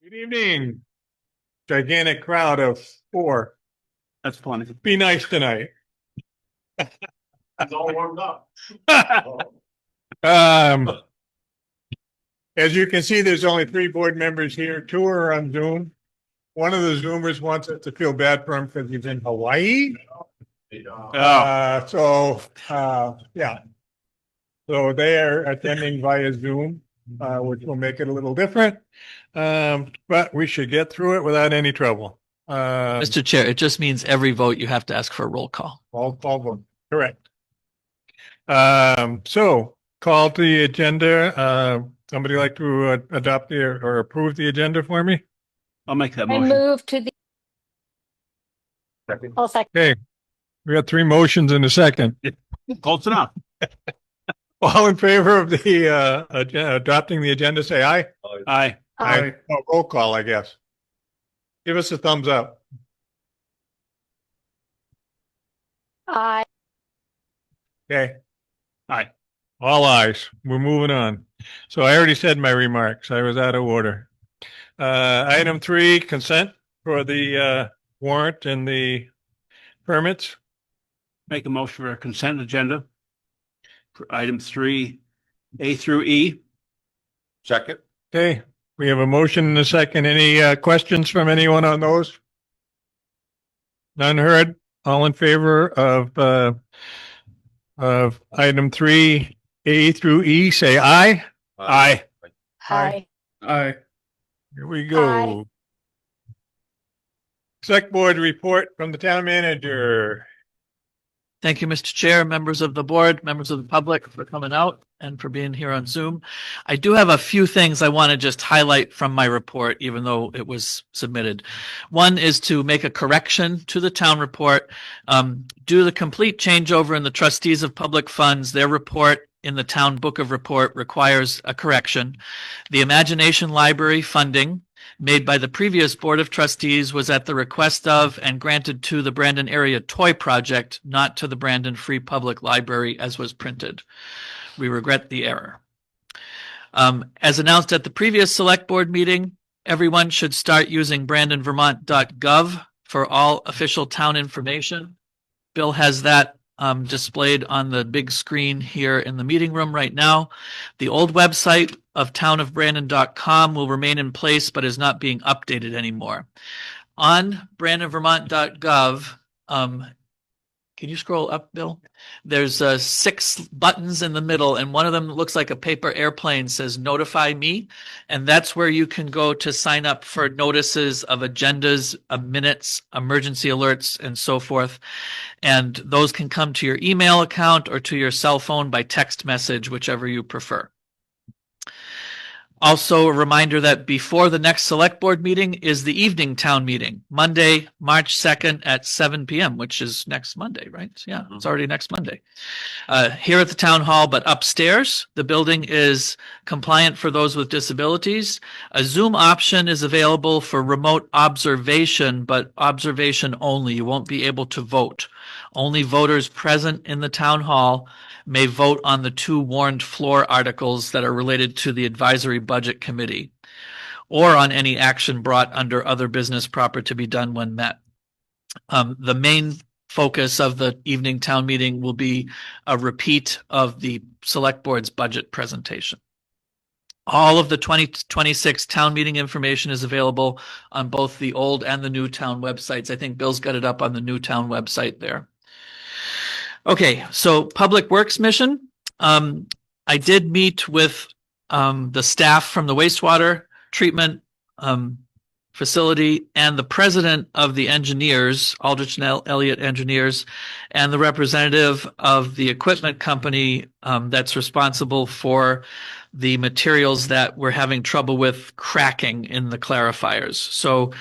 Good evening. Gigantic crowd of 4. That's plenty. Be nice tonight. It's all warmed up. As you can see, there's only 3 board members here. 2 are on Zoom. One of the Zoomers wants us to feel bad for him because he's in Hawaii. Yeah. So they are attending via Zoom, which will make it a little different. But we should get through it without any trouble. Mr. Chair, it just means every vote you have to ask for a roll call. All vote. Correct. So call to the agenda. Somebody like to adopt or approve the agenda for me? I'll make that I motion. move to the. Second. I'll second. Okay. We got 3 motions in a second. Close enough. All in favor of the adopting the agenda, say aye. Aye. Aye. Oh, roll call, I guess. Give us a thumbs up. Aye. Okay. Aye. All ayes. We're moving on. So I already said my remarks. I was out of order. Item 3, consent for the warrant and the permits. Make a motion for a consent agenda for items 3A through E. Second. Okay. We have a motion and a second. Any questions from anyone on those? None heard. All in favor of item 3A through E, say aye. Aye. Aye. Aye. Here we go. Aye. Select board report from the town manager. Thank you, Mr. Chair, members of the board, members of the public for coming out and for being here on Zoom. I do have a few things I want to just highlight from my report, even though it was submitted. One is to make a correction to the town report. Due to the complete changeover in the trustees of public funds, their report in the town book of report requires a correction. The Imagination Library funding made by the previous Board of Trustees was at the request of and granted to the Brandon Area Toy Project, not to the Brandon Free Public Library as was printed. We regret the error. As announced at the previous Select Board meeting, everyone should start using brandonvermont.gov for all official town information. Bill has that displayed on the big screen here in the meeting room right now. The old website of townofbrandon.com will remain in place, but is not being updated anymore. On brandonvermont.gov, can you scroll up, Bill? There's 6 buttons in the middle, and one of them looks like a paper airplane, says notify me. And that's where you can go to sign up for notices of agendas, minutes, emergency alerts, and so forth. And those can come to your email account or to your cell phone by text message, whichever you prefer. Also, a reminder that before the next select board meeting is the evening town meeting, Monday, March 2nd at 7 p.m., which is next Monday, right? Yeah, it's already next Monday. Here at the town hall, but upstairs, the building is compliant for those with disabilities. A Zoom option is available for remote observation, but observation only. You won't be able to vote. Only voters present in the town hall may vote on the 2 warned floor articles that are related to the advisory budget committee or on any action brought under other business proper to be done when met. The main focus of the evening town meeting will be a repeat of the select board's budget presentation. All of the 2026 town meeting information is available on both the old and the new town websites. I think Bill's got it up on the new town website there. Okay, so Public Works Mission. I did meet with the staff from the wastewater treatment facility and the president of the engineers, Aldrich and Elliott Engineers, and the representative of the equipment company that's responsible for the materials that we're having trouble with cracking in the clarifiers. So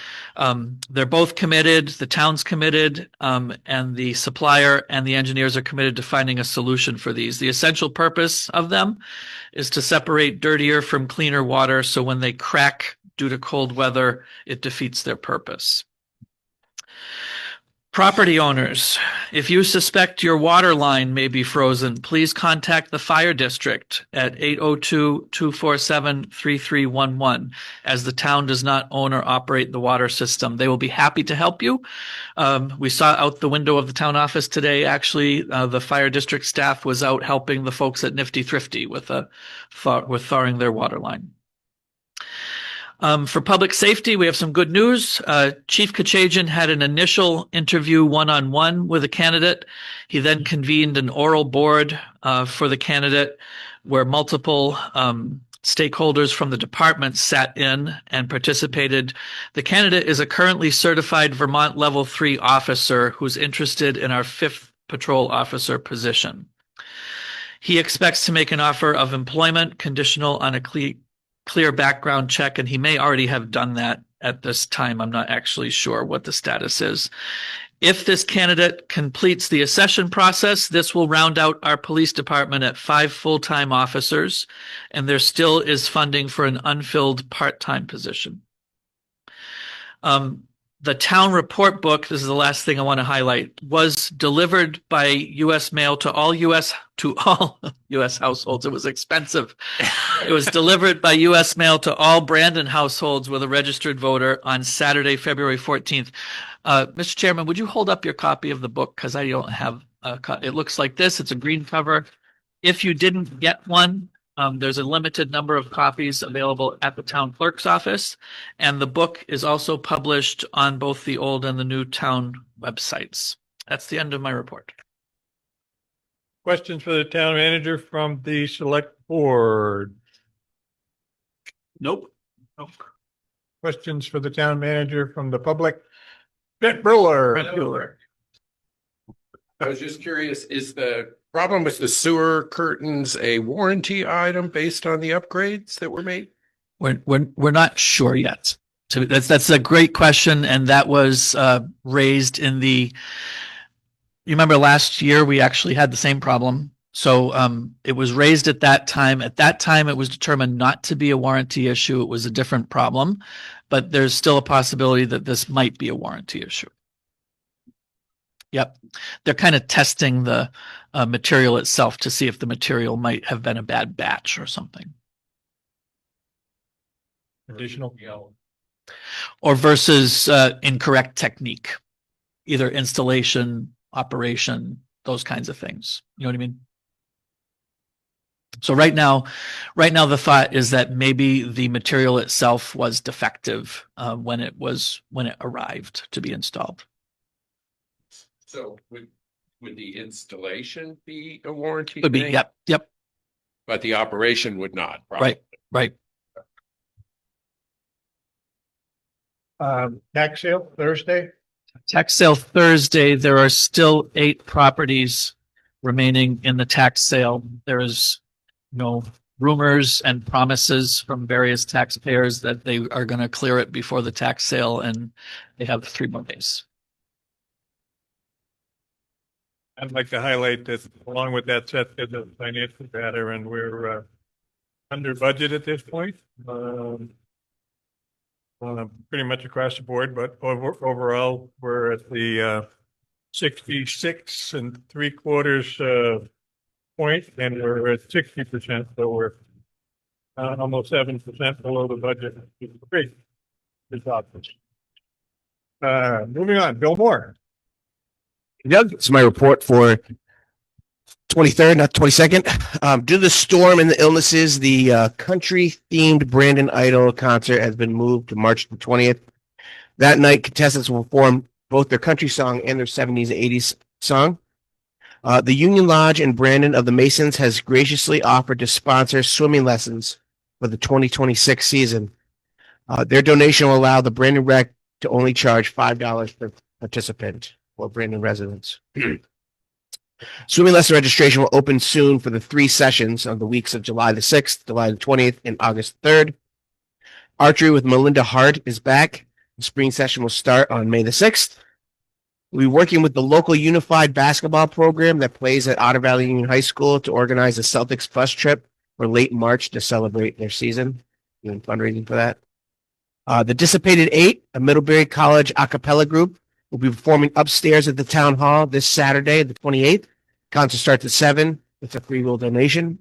they're both committed, the town's committed, and the supplier and the engineers are committed to finding a solution for these. The essential purpose of them is to separate dirtier from cleaner water, so when they crack due to cold weather, it defeats their purpose. Property owners, if you suspect your water line may be frozen, please contact the fire district at 802-247-3311, as the town does not own or operate the water system. They will be happy to help you. We saw out the window of the town office today, actually, the fire district staff was out helping the folks at Nifty Thrifty with thawing their water line. For public safety, we have some good news. Chief Kachajian had an initial interview one-on-one with a candidate. He then convened an oral board for the candidate where multiple stakeholders from the department sat in and participated. The candidate is a currently certified Vermont Level 3 officer who's interested in our 5th patrol officer position. He expects to make an offer of employment conditional on a clear background check, and he may already have done that at this time. I'm not actually sure what the status is. If this candidate completes the accession process, this will round out our police department at 5 full-time officers, and there still is funding for an unfilled part-time position. The town report book, this is the last thing I want to highlight, was delivered by U.S. mail to all U.S. households. It was expensive. It was delivered by U.S. mail to all Brandon households with a registered voter on Saturday, February 14th. Mr. Chairman, would you hold up your copy of the book? Because I don't have a copy. It looks like this. It's a green cover. If you didn't get one, there's a limited number of copies available at the town clerk's office, and the book is also published on both the old and the new town websites. That's the end of my report. Questions for the town manager from the select board? Nope. Questions for the town manager from the public? Brett Bueller. I was just curious, is the problem with the sewer curtains a warranty item based on the upgrades that were made? We're not sure yet. So that's a great question, and that was raised in the. You remember last year we actually had the same problem. So it was raised at that time. At that time, it was determined not to be a warranty issue. It was a different problem, but there's still a possibility that this might be a warranty issue. Yep. They're kind of testing the material itself to see if the material might have been a bad batch or something. Additional. Or versus incorrect technique, either installation, operation, those kinds of things. You know what I mean? So right now the thought is that maybe the material itself was defective when it arrived to be installed. So would the installation be a warranty Could be. thing? Yep. But the operation would not. Probably. Right. Tax sale Thursday? Tax sale Thursday. There are still 8 properties remaining in the tax sale. There is rumors and promises from various taxpayers that they are going to clear it before the tax sale, and they have 3 more days. I'd like to highlight that along with that set, there's a financial data, and we're under budget at this point. Pretty much across the board, but overall, we're at the 66 3/4 point, and we're at 60%, so we're almost 7% below the budget. It's great. Good job. Moving on, Bill Moore. Doug, it's my report for 23rd, not 22nd. Due to the storm and the illnesses, the country-themed Brandon Idol concert has been moved to March the 20th. That night, contestants will perform both their country song and their 70s and 80s song. The Union Lodge in Brandon of the Masons has graciously offered to sponsor swimming lessons for the 2026 season. Their donation will allow the Brandon Rec to only charge $5 per participant for Brandon residents. Swimming lesson registration will open soon for the 3 sessions of the weeks of July the 6th, July the 20th, and August 3rd. Archery with Melinda Hart is back. The spring session will start on May the 6th. We're working with the local unified basketball program that plays at Otter Valley Union High School to organize a Celtics bus trip for late March to celebrate their season. Doing fundraising for that. The Dissipated 8, a Middlebury College a cappella group, will be performing upstairs at the town hall this Saturday, the 28th. Concert starts at 7 with a free will donation.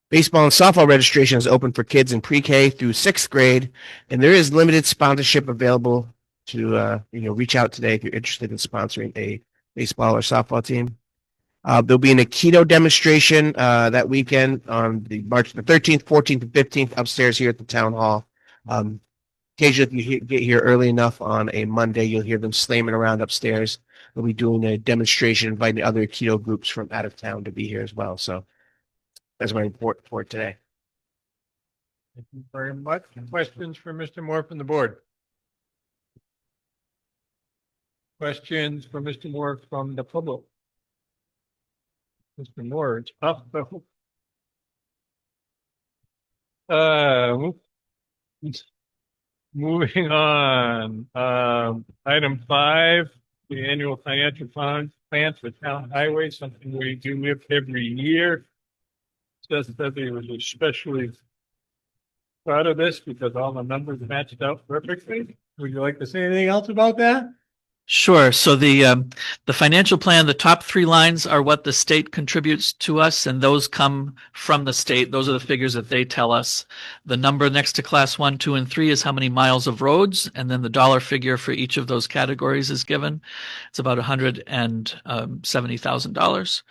Baseball and softball registration is open for kids in pre-K through 6th grade, and there is limited sponsorship available to reach out today if you're interested in sponsoring a baseball or softball team. There'll be an Aikido demonstration that weekend on March the 13th, 14th, and 15th upstairs here at the town hall. Occasionally, if you get here early enough on a Monday, you'll hear them slamming around upstairs. They'll be doing a demonstration, inviting other Aikido groups from out of town to be here as well. So that's my report for today. Thank you very much. Questions for Mr. Moore from the board? Questions for Mr. Moore from the public? Mr. Moore, it's up. Moving on, item 5, the annual financial plan for town highways, something we do live every year. Says that he was especially proud of this because all the numbers matched out perfectly. Would you like to say anything else about that? Sure. So the financial plan, the top 3 lines are what the state contributes to us, and those come from the state. Those are the figures that they tell us. The number next to class 1, 2, and 3 is how many miles of roads, and then the dollar figure for each of those categories is given. It's about $170,000.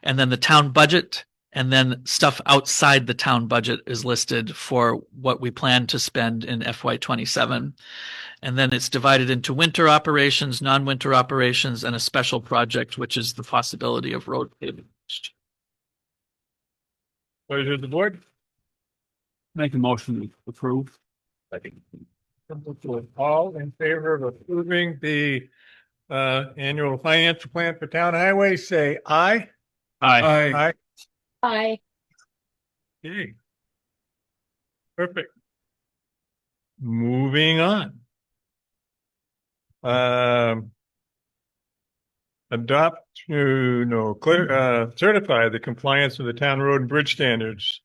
And then the town budget, and then stuff outside the town budget is listed for what we plan to spend in FY27. And then it's divided into winter operations, non-winter operations, and a special project, which is the possibility of road paving. Pleasure of the board. Make a motion to approve. All in favor of approving the annual financial plan for town highways, say aye. Aye. Aye. Aye. Okay. Perfect. Moving on. Certify the compliance of the town road and bridge standards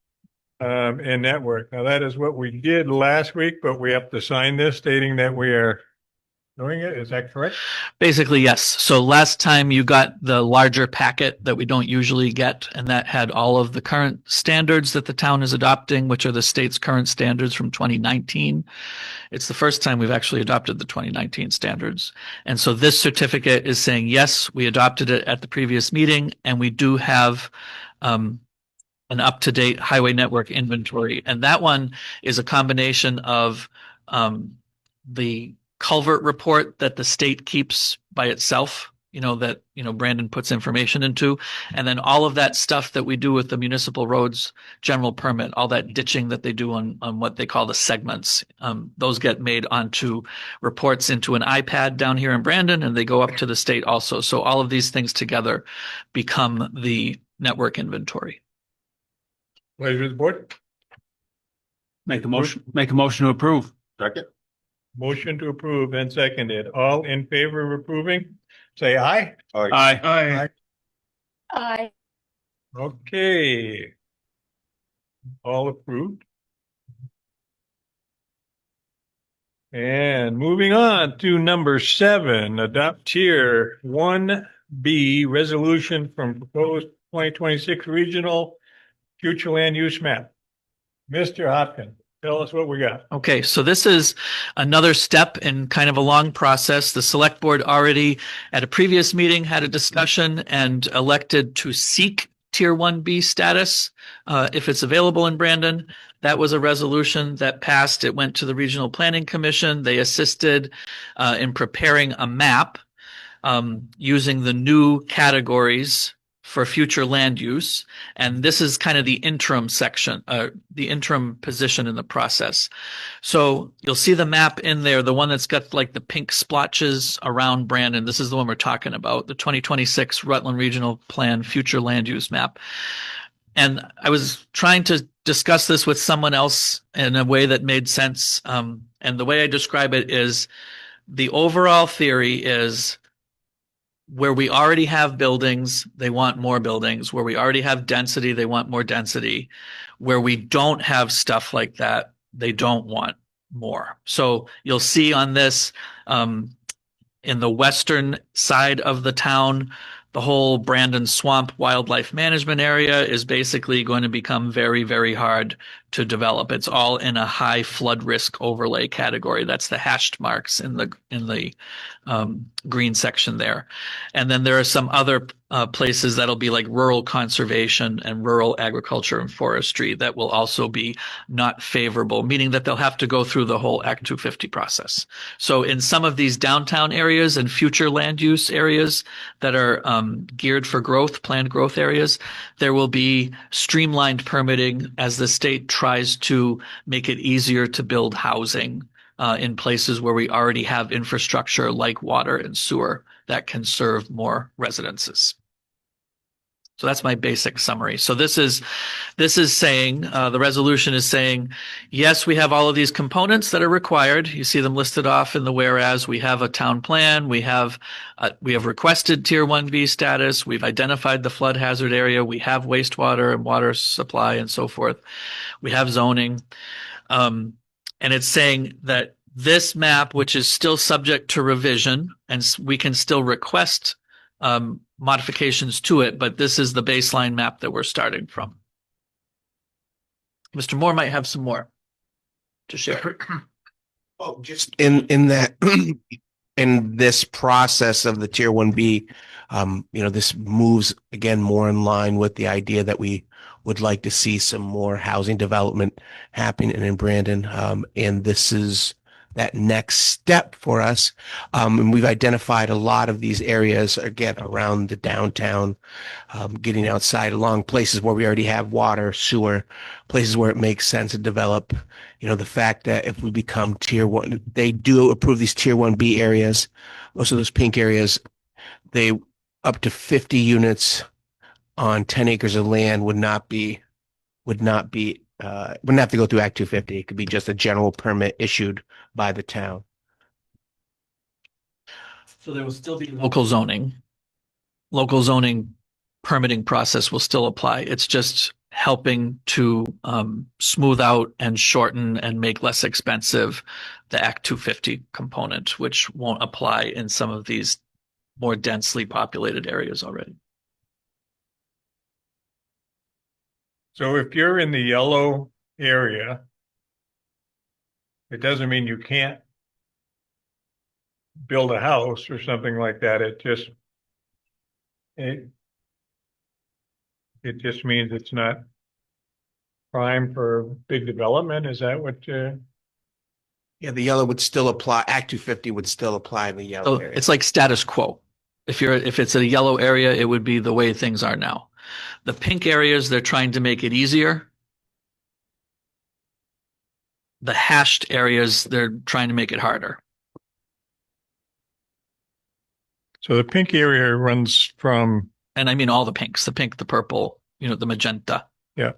and network. Now that is what we did last week, but we have to sign this stating that we are doing it. Is that correct? Basically, yes. So last time you got the larger packet that we don't usually get, and that had all of the current standards that the town is adopting, which are the state's current standards from 2019. It's the first time we've actually adopted the 2019 standards. And so this certificate is saying, yes, we adopted it at the previous meeting, and we do have an up-to-date highway network inventory. And that one is a combination of the culvert report that the state keeps by itself, that Brandon puts information into, and then all of that stuff that we do with the municipal roads general permit, all that ditching that they do on what they call the segments, those get made onto reports into an iPad down here in Brandon, and they go up to the state also. So all of these things together become the network inventory. Pleasure of the board. Make a motion to approve. Second. Motion to approve and seconded. All in favor of approving, say aye. Aye. Aye. Aye. Okay. All approved. And moving on to number 7, adopt tier 1B resolution from proposed 2026 regional future land use map. Mr. Hopkins, tell us what we got. Okay, so this is another step in kind of a long process. The select board already at a previous meeting had a discussion and elected to seek Tier 1B status if it's available in Brandon. That was a resolution that passed. It went to the Regional Planning Commission. They assisted in preparing a map using the new categories for future land use. And this is kind of the interim section, the interim position in the process. So you'll see the map in there, the one that's got like the pink splotches around Brandon. This is the one we're talking about, the 2026 Rutland Regional Plan Future Land Use Map. And I was trying to discuss this with someone else in a way that made sense. And the way I describe it is the overall theory is where we already have buildings, they want more buildings. Where we already have density, they want more density. Where we don't have stuff like that, they don't want more. So you'll see on this In the western side of the town, the whole Brandon Swamp Wildlife Management Area is basically going to become very, very hard to develop. It's all in a high flood risk overlay category. That's the hashed marks in the green section there. And then there are some other places that'll be like rural conservation and rural agriculture and forestry that will also be not favorable, meaning that they'll have to go through the whole Act 250 process. So in some of these downtown areas and future land use areas that are geared for growth, planned growth areas, there will be streamlined permitting as the state tries to make it easier to build housing in places where we already have infrastructure like water and sewer that can serve more residences. So that's my basic summary. So this is saying, the resolution is saying, yes, we have all of these components that are required. You see them listed off in the whereas. We have a town plan. We have requested Tier 1B status. We've identified the flood hazard area. We have wastewater and water supply and so forth. We have zoning. And it's saying that this map, which is still subject to revision, and we can still request modifications to it, but this is the baseline map that we're starting from. Mr. Moore might have some more to share. Oh, just in that in this process of the Tier 1B, this moves again more in line with the idea that we would like to see some more housing development happening in Brandon. And this is that next step for us. And we've identified a lot of these areas, again, around the downtown, getting outside along places where we already have water, sewer, places where it makes sense to develop. The fact that if we become Tier 1, they do approve these Tier 1B areas. Most of those pink areas, they up to 50 units on 10 acres of land would not have to go through Act 250. It could be just a general permit issued by the town. So there will still be local zoning. Local zoning permitting process will still apply. It's just helping to smooth out and shorten and make less expensive the Act 250 component, which won't apply in some of these more densely populated areas already. So if you're in the yellow area, it doesn't mean you can't build a house or something like that. It just means it's not prime for big development. Is that what? Yeah, the yellow would still apply. Act 250 would still apply in the yellow So area. it's like status quo. If it's a yellow area, it would be the way things are now. The pink areas, they're trying to make it easier. The hashed areas, they're trying to make it harder. So the pink area runs from, And I mean all the pinks, the pink, the purple, the magenta. yeah.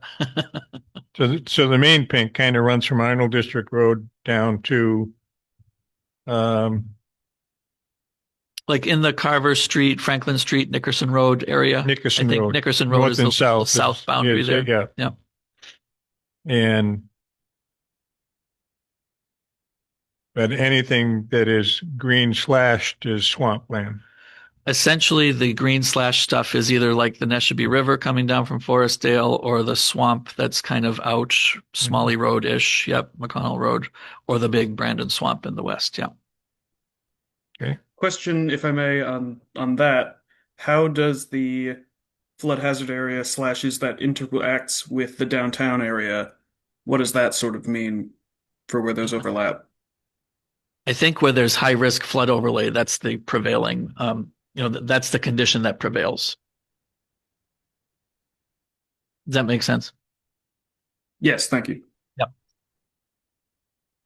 So the main pink kind of runs from Arnold District Road down to, Like in the Carver Street, Franklin Street, Nickerson Road area. Nickerson I think Road. Nickerson Road North is and the south. south boundary there. Yeah. Yeah. But anything that is green slashed is swampland. Essentially, the green slash stuff is either like the Neshabie River coming down from Forestdale or the swamp that's kind of out Smalley Road-ish. Yep, McConnell Road, or the big Brandon Swamp in the west. Yeah. Question, if I may, on that. How does the flood hazard area / is that interacts with the downtown area? What does that sort of mean for where those overlap? I think where there's high risk flood overlay, that's the prevailing, that's the condition that prevails. Does that make sense? Yes, thank you.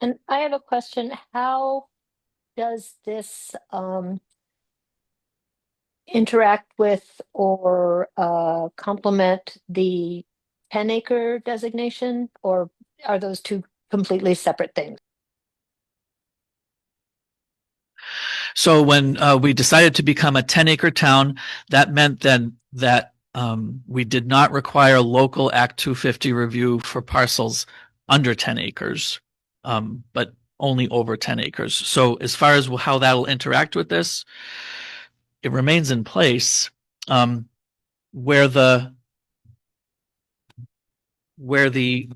And I have a question. How does this interact with or complement the 10-acre designation, or are those two completely separate things? So when we decided to become a 10-acre town, that meant then that we did not require local Act 250 review for parcels under 10 acres, but only over 10 acres. So as far as how that'll interact with this, it remains in place. Where the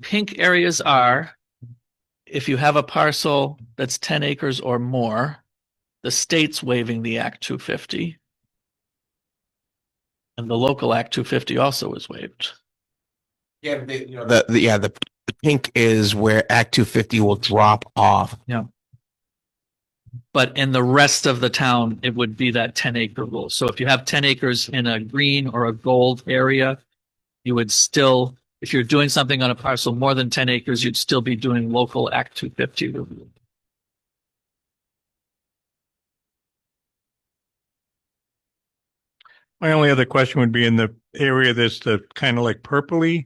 pink areas are, if you have a parcel that's 10 acres or more, the state's waiving the Act 250. And the local Act 250 also is waived. Yeah, the pink is where Act 250 will drop off. But in the rest of the town, it would be that 10-acre rule. So if you have 10 acres in a green or a gold area, you would still, if you're doing something on a parcel more than 10 acres, you'd still be doing local Act 250 review. My only other question would be in the area that's the kind of like purpley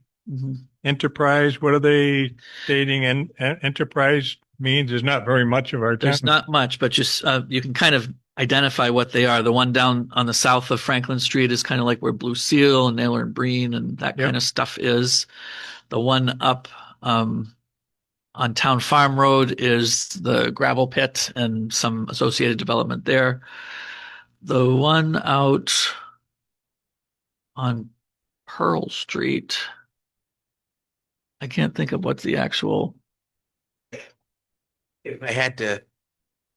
enterprise. What are they stating? And enterprise means there's not very much of our town. There's not much, but just you can kind of identify what they are. The one down on the south of Franklin Street is kind of like where Blue Seal and Naylor and Breen and that kind of stuff is. The one up on Town Farm Road is the gravel pit and some associated development there. The one out on Pearl Street, I can't think of what's the actual. If I had to,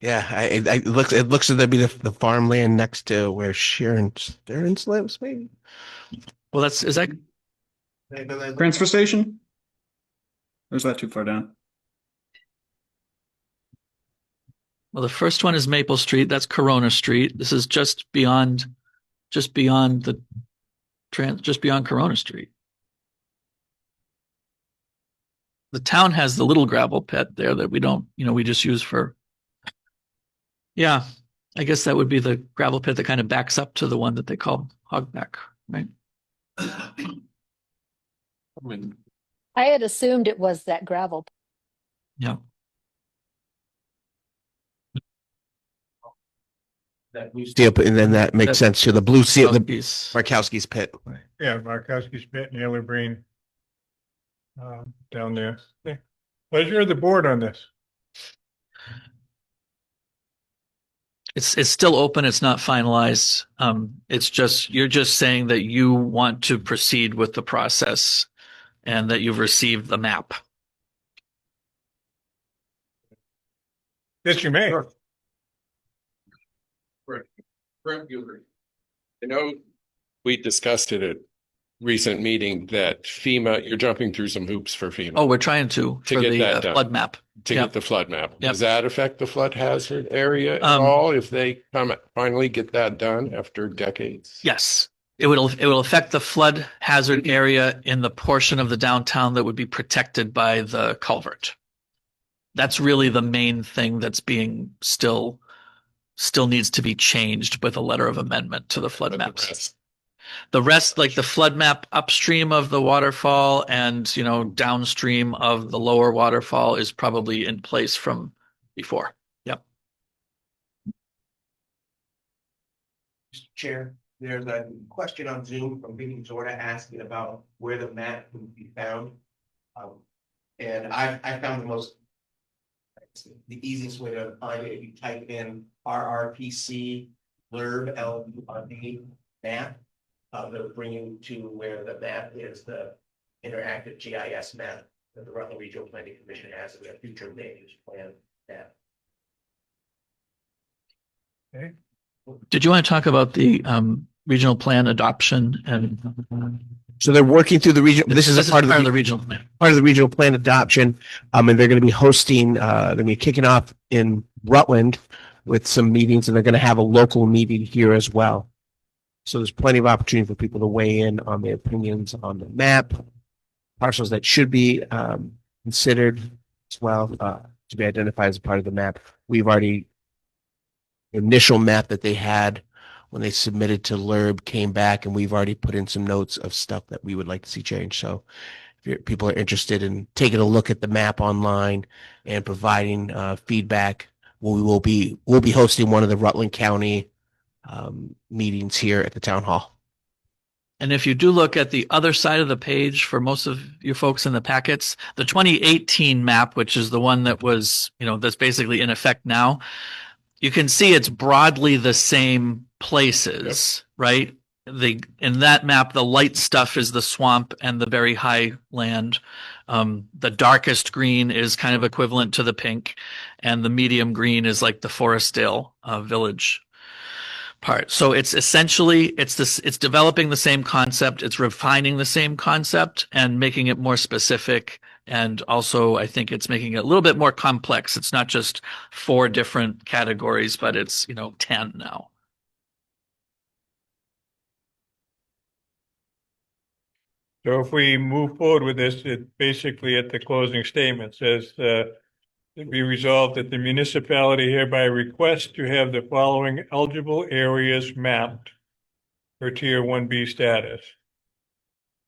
it looks as though it'd be the farmland next to where Sharon Stearns lives, maybe. Well, is that Transfer station? Or is that too far down? well, the first one is Maple Street. That's Corona Street. This is just beyond Corona Street. The town has the little gravel pit there that we don't, we just use for. Yeah, I guess that would be the gravel pit that kind of backs up to the one that they call Hogback, right? I had assumed it was that gravel. Yeah. Steel pit, and then that makes sense to the Blue Seal, the Piece. Markowski's pit. Yeah, Markowski's Pit, Naylor Breen. Down there. Yeah. Pleasure of the board on this. It's still open. It's not finalized. It's just, you're just saying that you want to proceed with the process and that you've received the map. Yes, you may. Brent Gilbert. I know we discussed it at recent meeting that FEMA, you're jumping through some hoops for FEMA. Oh, we're trying to for get the that done. flood map. To Yep. get the flood map. Yep. Does that affect the flood hazard area at Um, all if they finally get that done after decades? Yes. It will affect the flood hazard area in the portion of the downtown that would be protected by the culvert. That's really the main thing that's being still needs to be changed with a letter of amendment to the flood But maps. The rest, like the flood map upstream of the waterfall and, downstream of the lower waterfall is probably in place from before. Yep. Mr. Chair, there's a question on Zoom from Vicky Zorda asking about where the map can be found. And I found the easiest way to find it if you type in RRPC LURB LURB map. They'll bring you to where the map is, the interactive GIS map that the Rutland Regional Planning Commission has in their future land use plan map. Did you want to talk about the regional plan adoption and So they're working through the region. This is a part of the regional plan? part of the regional plan adoption. And they're going to be hosting, they're going to be kicking off in Rutland with some meetings, and they're going to have a local meeting here as well. So there's plenty of opportunity for people to weigh in on their opinions on the map, parcels that should be considered as well to be identified as a part of the map. We've already, the initial map that they had when they submitted to LURB came back, and we've already put in some notes of stuff that we would like to see change. So if people are interested in taking a look at the map online and providing feedback, we'll be hosting one of the Rutland County meetings here at the town hall. And if you do look at the other side of the page for most of you folks in the packets, the 2018 map, which is the one that was, that's basically in effect now, you can see it's broadly the same places, right? In that map, the light stuff is the swamp and the very high land. The darkest green is kind of equivalent to the pink, and the medium green is like the Forestdale village part. So it's essentially it's developing the same concept, it's refining the same concept and making it more specific. And also, I think it's making it a little bit more complex. It's not just 4 different categories, but it's 10 now. So if we move forward with this, it basically at the closing statement says, it be resolved that the municipality hereby requests to have the following eligible areas mapped for Tier 1B status: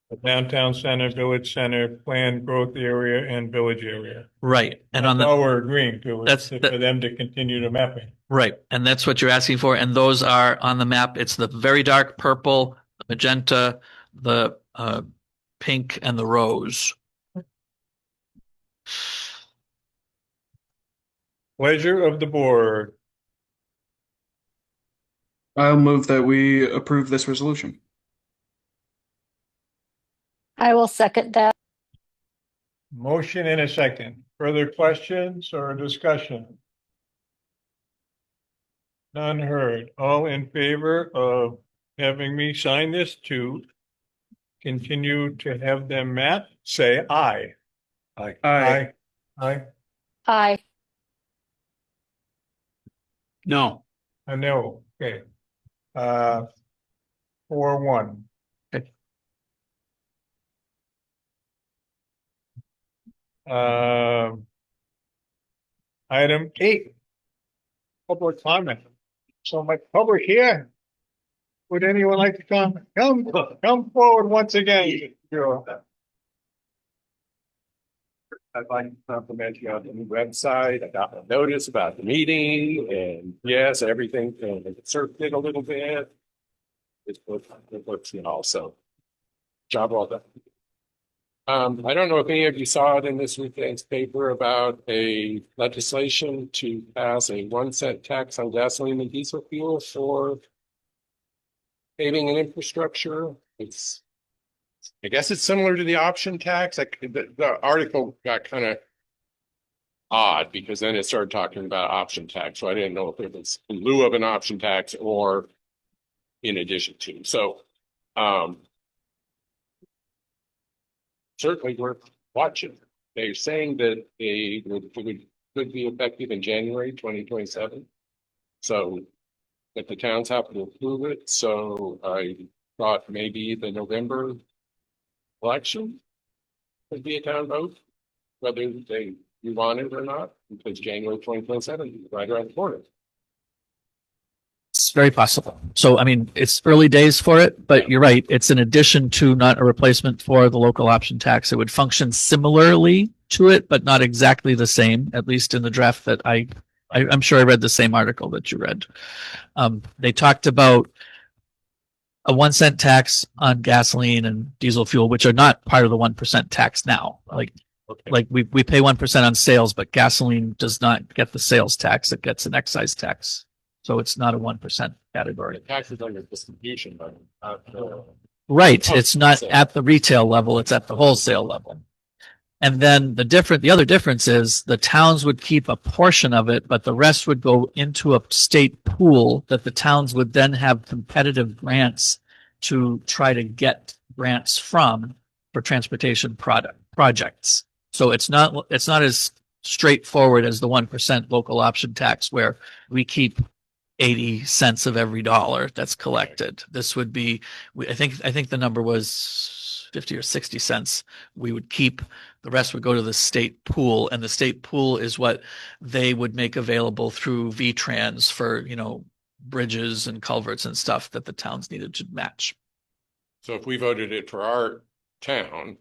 the downtown center, village center, planned growth area, and village area. Right. And on That's the all we're agreeing to, That's is for them to continue the mapping. right, and that's what you're asking for. And those are on the map. It's the very dark purple, the magenta, the pink, and the rose. Pleasure of the board. I'll move that we approve this resolution. I will second that. Motion in a second. Further questions or discussion? None heard. All in favor of having me sign this to continue to have them mapped, say aye. Aye. Aye. Aye. Aye. No. I know. Okay. 4-1. Okay. Item 8. Public comment. So my public here. Would anyone like to come forward once again? Sure. I'd like to compliment you on the new website. I got a notice about the meeting and yes, everything circulated a little bit. It looks, so job well done. I don't know if any of you saw it in this weekend's paper about a legislation to pass a 1-cent tax on gasoline and diesel fuel for paving and infrastructure. I guess it's similar to the option tax. The article got kind of odd because then it started talking about option tax. So I didn't know if it was in lieu of an option tax or in addition to. So certainly worth watching. They're saying that it could be effective in January 2027. So that the towns have to approve it. So I thought maybe the November election could be a town vote, whether you want it or not, because January 2027 is right around the corner. It's very possible. So, I mean, it's early days for it, but you're right. It's in addition to, not a replacement for the local option tax. It would function similarly to it, but not exactly the same, at least in the draft that I'm sure I read the same article that you read. They talked about a 1-cent tax on gasoline and diesel fuel, which are not part of the 1% tax now. Like we pay 1% on sales, but gasoline does not get the sales tax. It gets an excise tax. So it's not a 1% category. The tax is under distribution, but right. It's not at the retail level. It's at the wholesale level. And then the other difference is the towns would keep a portion of it, but the rest would go into a state pool that the towns would then have competitive grants to try to get grants from for transportation projects. So it's not as straightforward as the 1% local option tax where we keep 80 cents of every dollar that's collected. This would be, I think the number was 50 or 60 cents. We would keep, the rest would go to the state pool, and the state pool is what they would make available through VTrans for, bridges and culverts and stuff that the towns needed to match. so if we voted it for our town,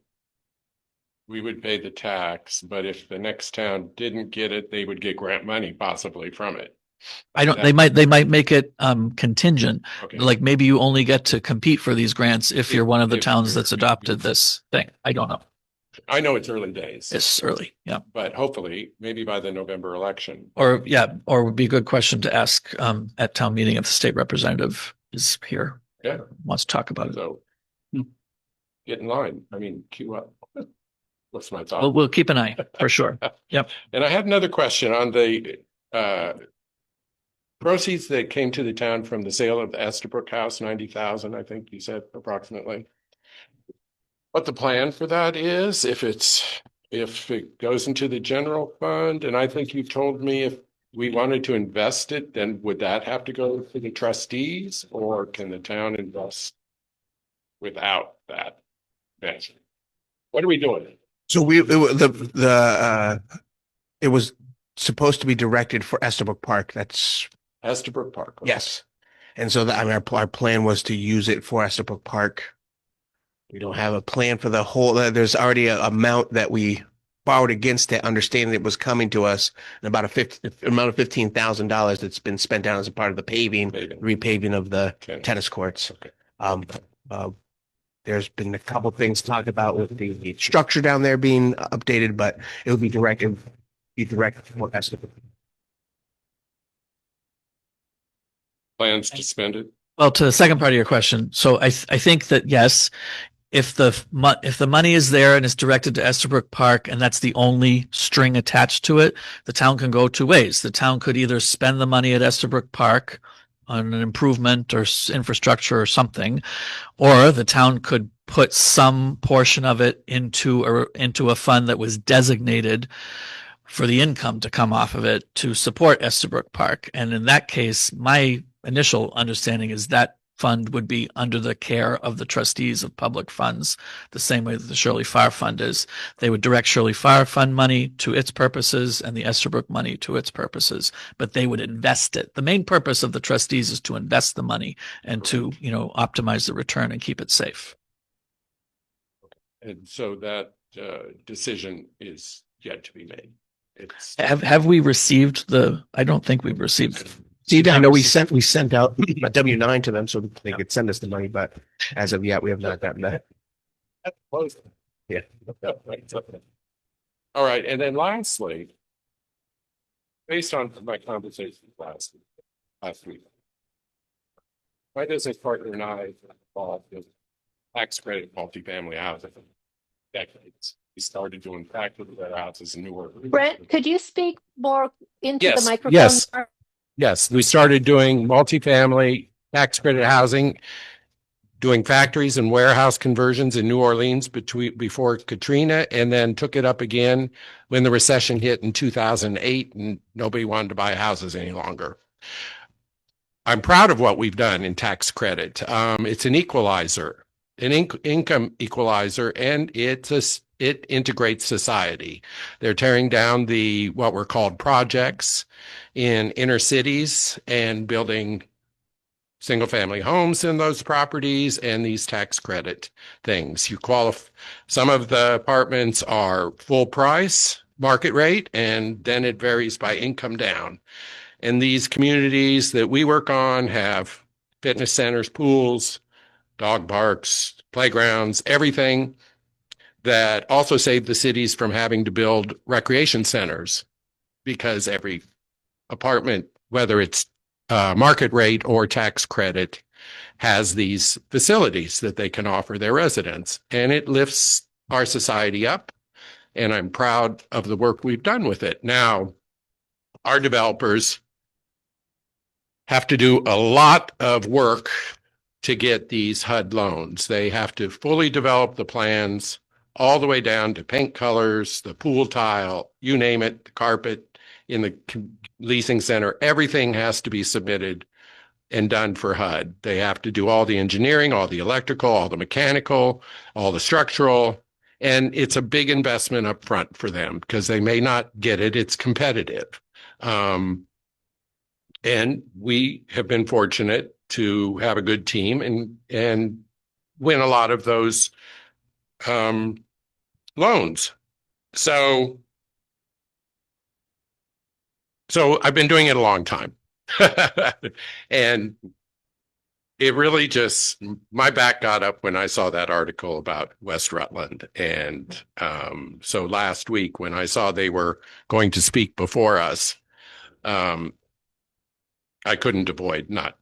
we would pay the tax, but if the next town didn't get it, they would get grant money possibly from it. they might make it contingent. Okay. Like maybe you only get to compete for these grants if you're one of the If towns you're- that's adopted this thing. I don't know. I know it's early days, It's early. Yeah. but hopefully maybe by the November election. Or would be a good question to ask at town meeting if the state representative is here. Yeah. Wants to talk about it. So Hmm. get in line. I mean, queue up. What's my thought? We'll keep an eye for sure. And I had another question on the proceeds that came to the town from the sale of the Estabrook House, 90,000, I think you said approximately. What the plan for that is, if it goes into the general fund, and I think you told me if we wanted to invest it, then would that have to go to the trustees, or can the town invest without that venture? What are we doing? So it was supposed to be directed for Estabrook Park. That's Estabrook Park. okay. yes. And so I mean, our plan was to use it for Estabrook Park. We don't have a plan for the whole, there's already an amount that we borrowed against it, understanding it was coming to us, and about amount of $15,000 that's been spent down as a part of the repaving of the Okay. tennis courts. Okay. There's been a couple things talked about with the structure down there being updated, but it would be directed for Estabrook. Plans to spend it? Well, to the second part of your question, so I think that yes, if the money is there and it's directed to Estabrook Park and that's the only string attached to it, the town can go two ways. The town could either spend the money at Estabrook Park on an improvement or infrastructure or something, or the town could put some portion of it into a fund that was designated for the income to come off of it to support Estabrook Park. And in that case, my initial understanding is that fund would be under the care of the trustees of public funds, the same way that the Shirley Farr Fund is. They would direct Shirley Farr Fund money to its purposes and the Estabrook money to its purposes, but they would invest it. The main purpose of the trustees is to invest the money and to, optimize the return and keep it safe. And so that decision is yet to be made. It's Have we received I don't think we've received it. See, I know we sent out a W-9 to them so they could send us the money, but as of yet, we have not gotten that. close. Yeah. All right, and then lastly, based on my conversation last week, why does a partner and I involved in tax credit multifamily housing? Decades. We started doing factory houses in New Orleans. Brent, could you speak more into Yes, the microphone? yes. Yes, we started doing multifamily tax credit housing, doing factories and warehouse conversions in New Orleans before Katrina, and then took it up again when the recession hit in 2008 and nobody wanted to buy houses any longer. I'm proud of what we've done in tax credit. It's an equalizer, an income equalizer, and it integrates society. They're tearing down what were called projects in inner cities and building single family homes in those properties and these tax credit things. Some of the apartments are full price market rate, and then it varies by income down. And these communities that we work on have fitness centers, pools, dog parks, playgrounds, everything that also save the cities from having to build recreation centers, because every apartment, whether it's market rate or tax credit, has these facilities that they can offer their residents, and it lifts our society up. And I'm proud of the work we've done with it. Now, our developers have to do a lot of work to get these HUD loans. They have to fully develop the plans all the way down to paint colors, the pool tile, you name it, the carpet in the leasing center. Everything has to be submitted and done for HUD. They have to do all the engineering, all the electrical, all the mechanical, all the structural. And it's a big investment up front for them because they may not get it. It's competitive. And we have been fortunate to have a good team and win a lot of those loans. So I've been doing it a long time. And it really just, my back got up when I saw that article about West Rutland. And so last week when I saw they were going to speak before us, I couldn't avoid not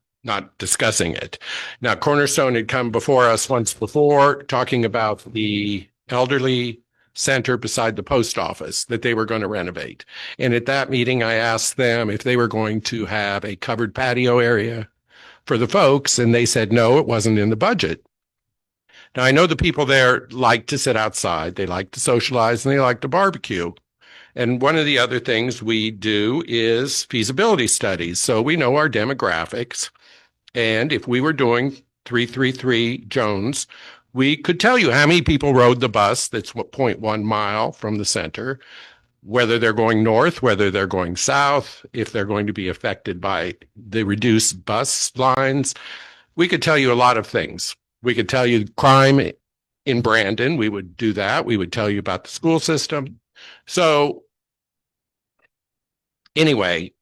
discussing it. Now, Cornerstone had come before us once before talking about the elderly center beside the post office that they were going to renovate. And at that meeting, I asked them if they were going to have a covered patio area for the folks, and they said no, it wasn't in the budget. Now, I know the people there like to sit outside, they like to socialize, and they like to barbecue. And one of the other things we do is feasibility studies. So we know our demographics. And if we were doing 333 Jones, we could tell you how many people rode the bus that's 0.1 mile from the center, whether they're going north, whether they're going south, if they're going to be affected by the reduced bus lines. We could tell you a lot of things. We could tell you crime in Brandon. We would do that. We would tell you about the school system. So anyway,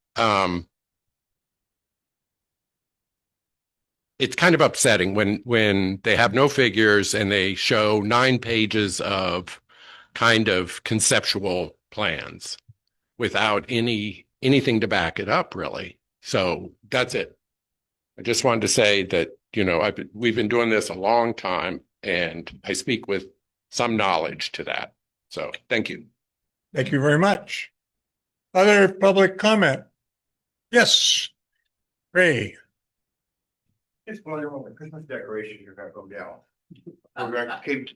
it's kind of upsetting when they have no figures and they show 9 pages of kind of conceptual plans without anything to back it up, really. So that's it. I just wanted to say that, we've been doing this a long time, and I speak with some knowledge to that. So thank you. Thank you very much. Other public comment? Yes. Ray. Just wondering when the Christmas decorations are gonna go down. We're gonna keep.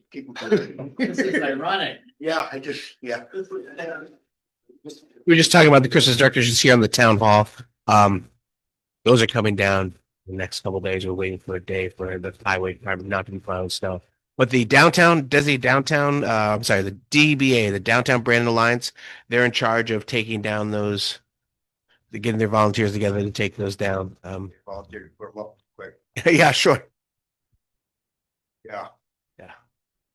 This is ironic. Yeah, yeah. We were just talking about the Christmas decorations here on the town hall. Those are coming down the next couple of days. We're waiting for a day for the highway department not to be plowing snow. But the downtown, the DBA, the Downtown Brandon Alliance, they're in charge of taking down those, getting their volunteers together to take those down. Volunteer, we're up quick. Yeah, sure. Yeah.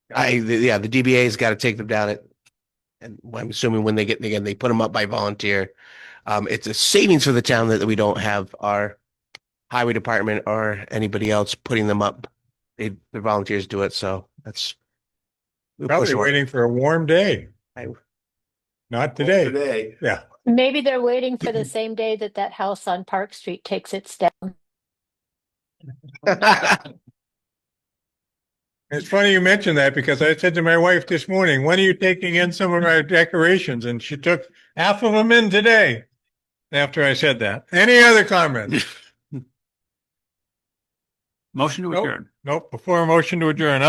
The DBA's got to take them down and I'm assuming when they they put them up by volunteer. It's a savings for the town that we don't have our highway department or anybody else putting them up. The volunteers do it, so that's Probably waiting for a warm day. Not today. Today. Yeah. Maybe they're waiting for the same day that house on Park Street takes its down. It's funny you mentioned that because I said to my wife this morning, when are you taking in some of our decorations? And she took half of them in today after I said that. Any other comments? Motion to Nope. adjourn. Nope. Before a motion to adjourn,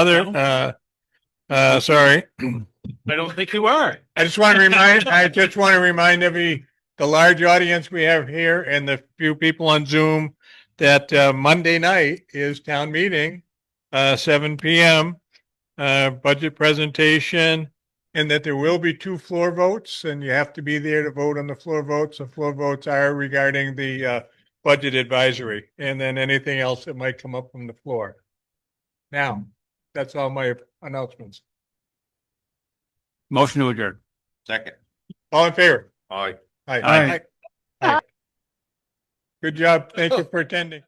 sorry. I don't think you are. I just want to remind the large audience we have here and the few people on Zoom that Monday night is town meeting, 7 p.m. Budget presentation, and that there will be 2 floor votes, and you have to be there to vote on the floor votes. The floor votes are regarding the budget advisory, and then anything else that might come up from the floor. Now, that's all my announcements. Motion to adjourn. Second. All in favor? Aye. Aye. Aye. Aye. Good job. Thank you for attending.